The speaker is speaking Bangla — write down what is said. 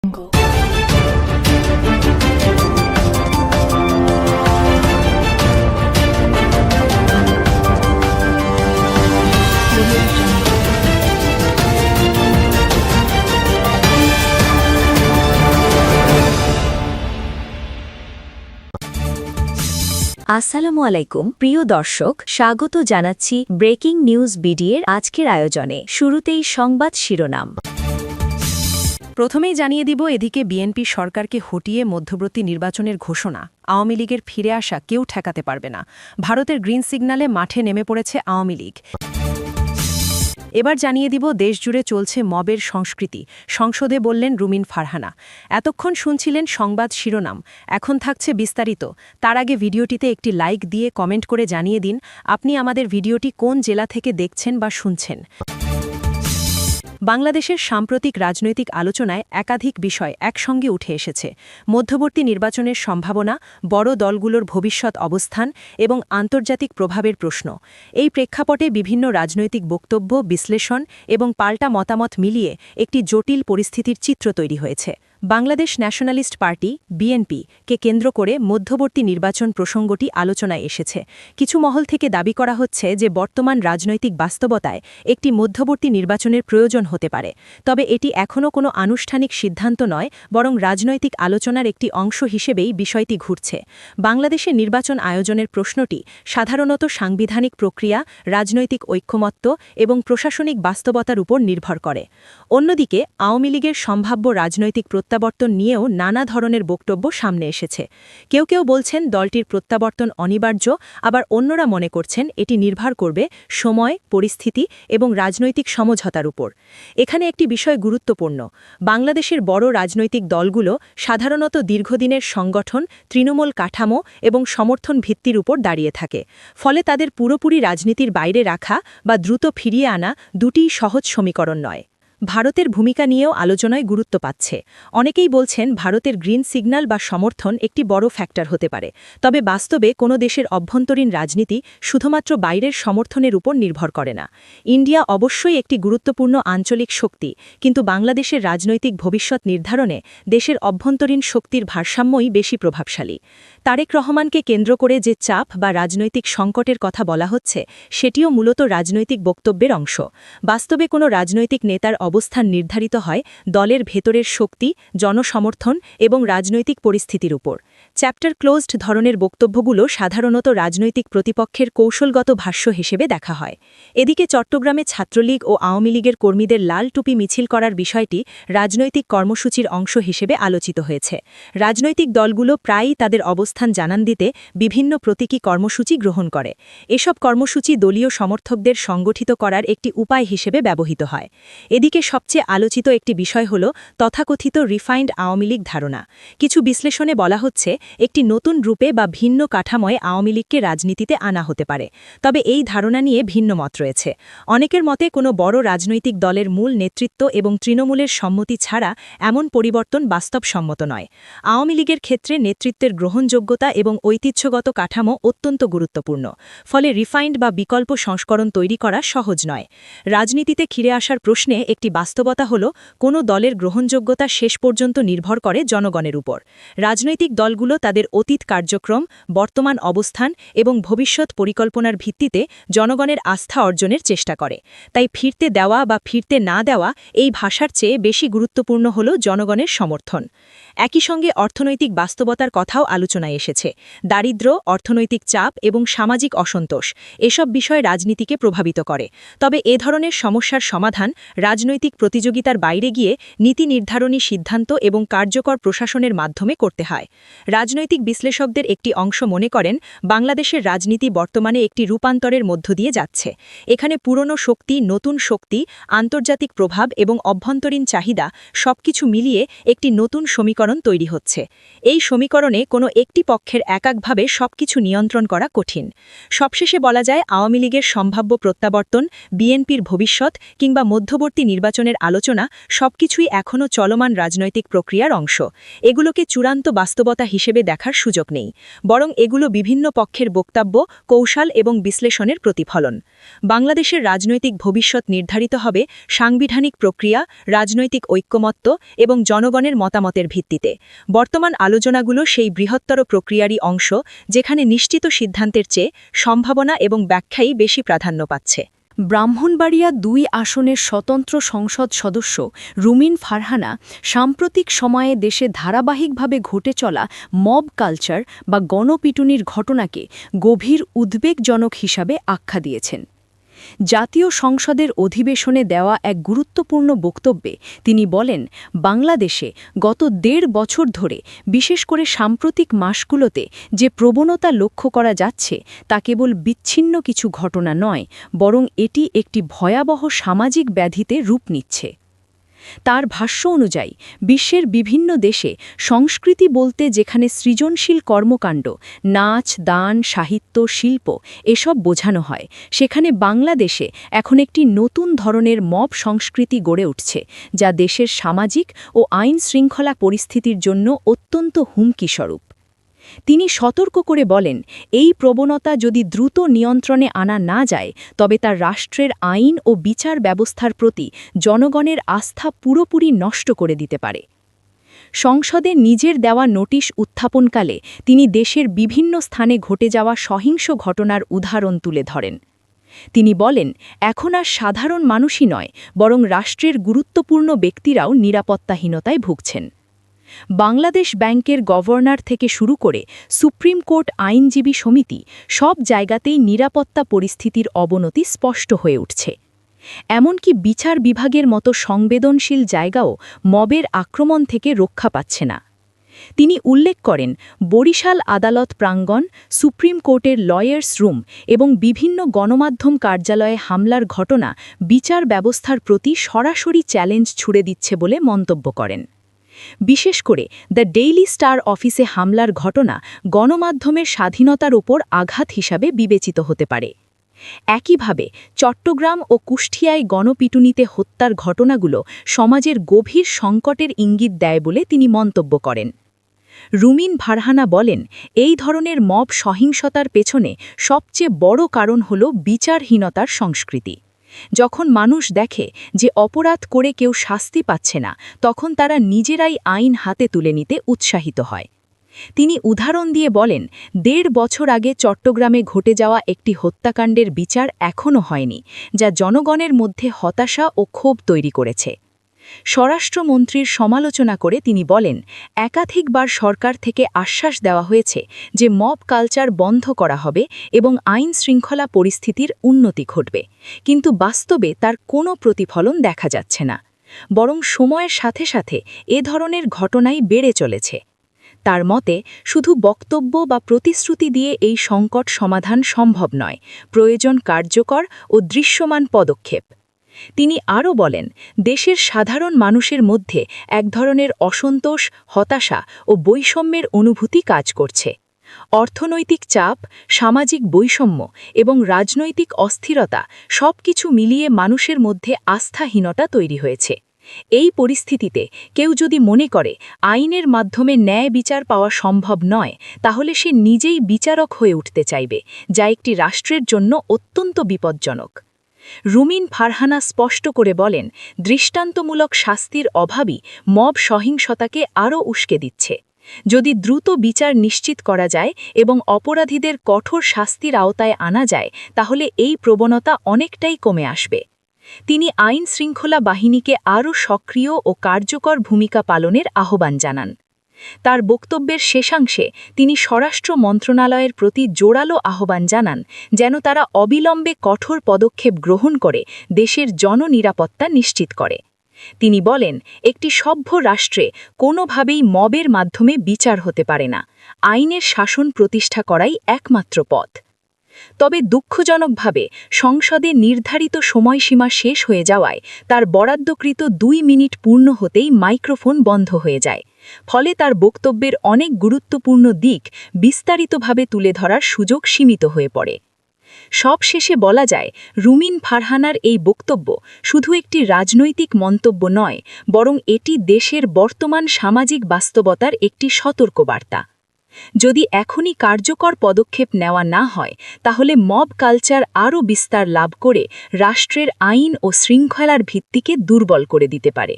আসসালামু আলাইকুম প্রিয় দর্শক, স্বাগত জানাচ্ছি ব্রেকিং নিউজ বিডিএর আজকের আয়োজনে। শুরুতেই সংবাদ শিরোনাম। প্রথমেই জানিয়ে দিব, এদিকে বিএনপি সরকারকে হটিয়ে মধ্যবর্তী নির্বাচনের ঘোষণা। আওয়ামী লীগের ফিরে আসা কেউ ঠেকাতে পারবে না। ভারতের গ্রিন সিগন্যালে মাঠে নেমে পড়েছে আওয়ামী লীগ। এবার জানিয়ে দিব, দেশজুড়ে চলছে মবের সংস্কৃতি, সংসদে বললেন রুমিন ফারহানা। এতক্ষণ শুনছিলেন সংবাদ শিরোনাম, এখন থাকছে বিস্তারিত। তার আগে ভিডিওটিতে একটি লাইক দিয়ে কমেন্ট করে জানিয়ে দিন আপনি আমাদের ভিডিওটি কোন জেলা থেকে দেখছেন বা শুনছেন। বাংলাদেশের সাম্প্রতিক রাজনৈতিক আলোচনায় একাধিক বিষয় একসঙ্গে উঠে এসেছে। মধ্যবর্তী নির্বাচনের সম্ভাবনা, বড় দলগুলোর ভবিষ্যৎ অবস্থান এবং আন্তর্জাতিক প্রভাবের প্রশ্ন। এই প্রেক্ষাপটে বিভিন্ন রাজনৈতিক বক্তব্য, বিশ্লেষণ এবং পাল্টা মতামত মিলিয়ে একটি জটিল পরিস্থিতির চিত্র তৈরি হয়েছে। বাংলাদেশ ন্যাশনালিস্ট পার্টি বিএনপি কে কেন্দ্র করে মধ্যবর্তী নির্বাচন প্রসঙ্গটি আলোচনায় এসেছে। কিছু মহল থেকে দাবি করা হচ্ছে যে বর্তমান রাজনৈতিক বাস্তবতায় একটি মধ্যবর্তী নির্বাচনের প্রয়োজন হতে পারে, তবে এটি এখনও কোনো আনুষ্ঠানিক সিদ্ধান্ত নয়, বরং রাজনৈতিক আলোচনার একটি অংশ হিসেবেই বিষয়টি ঘুরছে। বাংলাদেশে নির্বাচন আয়োজনের প্রশ্নটি সাধারণত সাংবিধানিক প্রক্রিয়া, রাজনৈতিক ঐক্যমত্য এবং প্রশাসনিক বাস্তবতার উপর নির্ভর করে। অন্যদিকে আওয়ামী লীগের সম্ভাব্য রাজনৈতিক প্রত্যাবর্তন নিয়েও নানা ধরনের বক্তব্য সামনে এসেছে। কেউ কেউ বলছেন দলটির প্রত্যাবর্তন অনিবার্য, আবার অন্যরা মনে করছেন এটি নির্ভর করবে সময়, পরিস্থিতি এবং রাজনৈতিক সমঝোতার উপর। এখানে একটি বিষয় গুরুত্বপূর্ণ। বাংলাদেশের বড় রাজনৈতিক দলগুলো সাধারণত দীর্ঘদিনের সংগঠন, তৃণমূল কাঠামো এবং সমর্থন ভিত্তির উপর দাঁড়িয়ে থাকে। ফলে তাদের পুরোপুরি রাজনীতির বাইরে রাখা বা দ্রুত ফিরিয়ে আনা দুটিই সহজ সমীকরণ নয়। ভারতের ভূমিকা নিয়েও আলোচনায় গুরুত্ব পাচ্ছে। অনেকেই বলছেন ভারতের গ্রিন সিগন্যাল বা সমর্থন একটি বড় ফ্যাক্টর হতে পারে, তবে বাস্তবে কোনো দেশের অভ্যন্তরীণ রাজনীতি শুধুমাত্র বাইরের সমর্থনের উপর নির্ভর করে না। ইন্ডিয়া অবশ্যই একটি গুরুত্বপূর্ণ আঞ্চলিক শক্তি, কিন্তু বাংলাদেশের রাজনৈতিক ভবিষ্যৎ নির্ধারণে দেশের অভ্যন্তরীণ শক্তির ভারসাম্যই বেশি প্রভাবশালী। তারেক রহমানকে কেন্দ্র করে যে চাপ বা রাজনৈতিক সংকটের কথা বলা হচ্ছে, সেটিও মূলত রাজনৈতিক বক্তব্যের অংশ। বাস্তবে কোনো রাজনৈতিক নেতার অবস্থান নির্ধারিত হয় দলের ভেতরের শক্তি, জনসমর্থন এবং রাজনৈতিক পরিস্থিতির উপর। চ্যাপ্টার ক্লোজড ধরনের বক্তব্যগুলো সাধারণত রাজনৈতিক প্রতিপক্ষের কৌশলগত ভাষ্য হিসেবে দেখা হয়। এদিকে চট্টগ্রামে ছাত্রলীগ ও আওয়ামী লীগের কর্মীদের লাল টুপি মিছিল করার বিষয়টি রাজনৈতিক কর্মসূচির অংশ হিসেবে আলোচিত হয়েছে। রাজনৈতিক দলগুলো প্রায়ই তাদের অবস্থান জানান দিতে বিভিন্ন প্রতীকী কর্মসূচি গ্রহণ করে। এসব কর্মসূচি দলীয় সমর্থকদের সংগঠিত করার একটি উপায় হিসেবে ব্যবহৃত হয়। এদিকে সবচেয়ে আলোচিত একটি বিষয় হল তথাকথিত রিফাইন্ড আওয়ামী লীগ ধারণা। কিছু বিশ্লেষণে বলা হচ্ছে একটি নতুন রূপে বা ভিন্ন কাঠামোয় আওয়ামী লীগকে রাজনীতিতে আনা হতে পারে, তবে এই ধারণা নিয়ে ভিন্ন মত রয়েছে। অনেকের মতে কোনো বড় রাজনৈতিক দলের মূল নেতৃত্ব এবং তৃণমূলের সম্মতি ছাড়া এমন পরিবর্তন বাস্তবসম্মত নয়। আওয়ামী লীগের ক্ষেত্রে নেতৃত্বের গ্রহণযোগ্যতা এবং ঐতিহ্যগত কাঠামো অত্যন্ত গুরুত্বপূর্ণ, ফলে রিফাইন্ড বা বিকল্প সংস্করণ তৈরি করা সহজ নয়। রাজনীতিতে ফিরে আসার প্রশ্নে একটি বাস্তবতা হল কোনো দলের গ্রহণযোগ্যতা শেষ পর্যন্ত নির্ভর করে জনগণের উপর। রাজনৈতিক দলগুলো তাদের অতীত কার্যক্রম, বর্তমান অবস্থান এবং ভবিষ্যৎ পরিকল্পনার ভিত্তিতে জনগণের আস্থা অর্জনের চেষ্টা করে। তাই ফিরতে দেওয়া বা ফিরতে না দেওয়া এই ভাষার চেয়ে বেশি গুরুত্বপূর্ণ হল জনগণের সমর্থন। একই সঙ্গে অর্থনৈতিক বাস্তবতার কথাও আলোচনায় এসেছে। দারিদ্র্য, অর্থনৈতিক চাপ এবং সামাজিক অসন্তোষ এসব বিষয় রাজনীতিকে প্রভাবিত করে। তবে এ ধরনের সমস্যার সমাধান রাজনৈতিক প্রতিযোগিতার বাইরে গিয়ে নীতি নির্ধারণী সিদ্ধান্ত এবং কার্যকর প্রশাসনের মাধ্যমে করতে হয়। রাজনৈতিক বিশ্লেষকদের একটি অংশ মনে করেন বাংলাদেশের রাজনীতি বর্তমানে একটি রূপান্তরের মধ্য দিয়ে যাচ্ছে। এখানে পুরনো শক্তি, নতুন শক্তি, আন্তর্জাতিক প্রভাব এবং অভ্যন্তরীণ চাহিদা সবকিছু মিলিয়ে একটি নতুন সমীকরণ তৈরি হচ্ছে। এই সমীকরণে কোনো একটি পক্ষের এককভাবে সবকিছু নিয়ন্ত্রণ করা কঠিন। সবশেষে বলা যায় আওয়ামী লীগের সম্ভাব্য প্রত্যাবর্তন, বিএনপির ভবিষ্যৎ কিংবা মধ্যবর্তী নির্বাচনের আলোচনা সবকিছুই এখনও চলমান রাজনৈতিক প্রক্রিয়ার অংশ। এগুলোকে চূড়ান্ত বাস্তবতা হিসেবে হিসেবে দেখার সুযোগ নেই, বরং এগুলো বিভিন্ন পক্ষের বক্তব্য, কৌশল এবং বিশ্লেষণের প্রতিফলন। বাংলাদেশের রাজনৈতিক ভবিষ্যৎ নির্ধারিত হবে সাংবিধানিক প্রক্রিয়া, রাজনৈতিক ঐক্যমত্য এবং জনগণের মতামতের ভিত্তিতে। বর্তমান আলোচনাগুলো সেই বৃহত্তর প্রক্রিয়ারই অংশ, যেখানে নিশ্চিত সিদ্ধান্তের চেয়ে সম্ভাবনা এবং ব্যাখ্যাই বেশি প্রাধান্য পাচ্ছে। ব্রাহ্মণবাড়িয়া ২ আসনের স্বতন্ত্র সংসদ সদস্য রুমিন ফারহানা সাম্প্রতিক সময়ে দেশে ধারাবাহিকভাবে ঘটে চলা মব কালচার বা গণপিটুনির ঘটনাকে গভীর উদ্বেগজনক হিসাবে আখ্যা দিয়েছেন। জাতীয় সংসদের অধিবেশনে দেওয়া এক গুরুত্বপূর্ণ বক্তব্যে তিনি বলেন, বাংলাদেশে গত ১.৫ বছর ধরে, বিশেষ করে সাম্প্রতিক মাসগুলোতে যে প্রবণতা লক্ষ্য করা যাচ্ছে তা কেবল বিচ্ছিন্ন কিছু ঘটনা নয়, বরং এটি একটি ভয়াবহ সামাজিক ব্যাধিতে রূপ নিচ্ছে। তার ভাষ্য অনুযায়ী বিশ্বের বিভিন্ন দেশে সংস্কৃতি বলতে যেখানে সৃজনশীল কর্মকাণ্ড, নাচ, দান, সাহিত্য, শিল্প এসব বোঝানো হয়, সেখানে বাংলাদেশে এখন একটি নতুন ধরনের মব সংস্কৃতি গড়ে উঠছে, যা দেশের সামাজিক ও আইন শৃঙ্খলা পরিস্থিতির জন্য অত্যন্ত হুমকিস্বরূপ। তিনি সতর্ক করে বলেন, এই প্রবণতা যদি দ্রুত নিয়ন্ত্রণে আনা না যায়, তবে তা রাষ্ট্রের আইন ও বিচার ব্যবস্থার প্রতি জনগণের আস্থা পুরোপুরি নষ্ট করে দিতে পারে। সংসদে নিজের দেওয়া নোটিশ উত্থাপনকালে তিনি দেশের বিভিন্ন স্থানে ঘটে যাওয়া সহিংস ঘটনার উদাহরণ তুলে ধরেন। তিনি বলেন, এখন আর সাধারণ মানুষই নয়, বরং রাষ্ট্রের গুরুত্বপূর্ণ ব্যক্তিরাও নিরাপত্তাহীনতায় ভুগছেন। বাংলাদেশ ব্যাংকের গভর্নর থেকে শুরু করে সুপ্রিম কোর্ট আইনজীবী সমিতি সব জায়গাতেই নিরাপত্তা পরিস্থিতির অবনতি স্পষ্ট হয়ে উঠছে। এমনকি বিচার বিভাগের মতো সংবেদনশীল জায়গাও মবের আক্রমণ থেকে রক্ষা পাচ্ছে না। তিনি উল্লেখ করেন, বরিশাল আদালত প্রাঙ্গণ, সুপ্রিম কোর্টের লয়ার্স রুম এবং বিভিন্ন গণমাধ্যম কার্যালয়ে হামলার ঘটনা বিচার ব্যবস্থার প্রতি সরাসরি চ্যালেঞ্জ ছুড়ে দিচ্ছে বলে মন্তব্য করেন। বিশেষ করে দ্য ডেইলি স্টার অফিসে হামলার ঘটনা গণমাধ্যমের স্বাধীনতার ওপর আঘাত হিসাবে বিবেচিত হতে পারে। একইভাবে চট্টগ্রাম ও কুষ্টিয়ায় গণপিটুনিতে হত্যার ঘটনাগুলো সমাজের গভীর সংকটের ইঙ্গিত দেয় বলে তিনি মন্তব্য করেন। রুমিন ফারহানা বলেন, এই ধরনের মব সহিংসতার পেছনে সবচেয়ে বড় কারণ হল বিচারহীনতার সংস্কৃতি। যখন মানুষ দেখে যে অপরাধ করে কেউ শাস্তি পাচ্ছে না, তখন তারা নিজেরাই আইন হাতে তুলে নিতে উৎসাহিত হয়। তিনি উদাহরণ দিয়ে বলেন, ১.৫ বছর আগে চট্টগ্রামে ঘটে যাওয়া একটি হত্যাকাণ্ডের বিচার এখনও হয়নি, যা জনগণের মধ্যে হতাশা ও ক্ষোভ তৈরি করেছে। স্বরাষ্ট্রমন্ত্রীর সমালোচনা করে তিনি বলেন, একাধিকবার সরকার থেকে আশ্বাস দেওয়া হয়েছে যে মব কালচার বন্ধ করা হবে এবং আইন শৃঙ্খলা পরিস্থিতির উন্নতি ঘটবে, কিন্তু বাস্তবে তার কোনো প্রতিফলন দেখা যাচ্ছে না, বরং সময়ের সাথে সাথে এ ধরনের ঘটনাই বেড়ে চলেছে। তার মতে, শুধু বক্তব্য বা প্রতিশ্রুতি দিয়ে এই সংকট সমাধান সম্ভব নয়, প্রয়োজন কার্যকর ও দৃশ্যমান পদক্ষেপ। তিনি আরও বলেন, দেশের সাধারণ মানুষের মধ্যে এক ধরনের অসন্তোষ, হতাশা ও বৈষম্যের অনুভূতি কাজ করছে। অর্থনৈতিক চাপ, সামাজিক বৈষম্য এবং রাজনৈতিক অস্থিরতা সবকিছু মিলিয়ে মানুষের মধ্যে আস্থাহীনতা তৈরি হয়েছে। এই পরিস্থিতিতে কেউ যদি মনে করে আইনের মাধ্যমে ন্যায় বিচার পাওয়া সম্ভব নয়, তাহলে সে নিজেই বিচারক হয়ে উঠতে চাইবে, যা একটি রাষ্ট্রের জন্য অত্যন্ত বিপজ্জনক। রুমিন ফারহানা স্পষ্ট করে বলেন, দৃষ্টান্তমূলক শাস্তির অভাবই মব সহিংসতাকে আরও উস্কে দিচ্ছে। যদি দ্রুত বিচার নিশ্চিত করা যায় এবং অপরাধীদের কঠোর শাস্তির আওতায় আনা যায়, তাহলে এই প্রবণতা অনেকটাই কমে আসবে। তিনি আইন শৃঙ্খলা বাহিনীকে আরও সক্রিয় ও কার্যকর ভূমিকা পালনের আহ্বান জানান। তার বক্তব্যের শেষাংশে তিনি স্বরাষ্ট্র মন্ত্রণালয়ের প্রতি জোরালো আহ্বান জানান, যেন তারা অবিলম্বে কঠোর পদক্ষেপ গ্রহণ করে দেশের জননিরাপত্তা নিশ্চিত করে। তিনি বলেন, একটি সভ্য রাষ্ট্রে কোনোভাবেই মবের মাধ্যমে বিচার হতে পারে না, আইনের শাসন প্রতিষ্ঠা করাই একমাত্র পথ। তবে দুঃখজনকভাবে সংসদে নির্ধারিত সময়সীমা শেষ হয়ে যাওয়ায় তার বরাদ্দকৃত ২ মিনিট পূর্ণ হতেই মাইক্রোফোন বন্ধ হয়ে যায়। ফলে তার বক্তব্যের অনেক গুরুত্বপূর্ণ দিক বিস্তারিতভাবে তুলে ধরার সুযোগ সীমিত হয়ে পড়ে। সবশেষে বলা যায়, রুমিন ফারহানার এই বক্তব্য শুধু একটি রাজনৈতিক মন্তব্য নয়, বরং এটি দেশের বর্তমান সামাজিক বাস্তবতার একটি সতর্কবার্তা। যদি এখনই কার্যকর পদক্ষেপ নেওয়া না হয় তাহলে মব কালচার আরও বিস্তার লাভ করে রাষ্ট্রের আইন ও শৃঙ্খলার ভিত্তিকে দুর্বল করে দিতে পারে।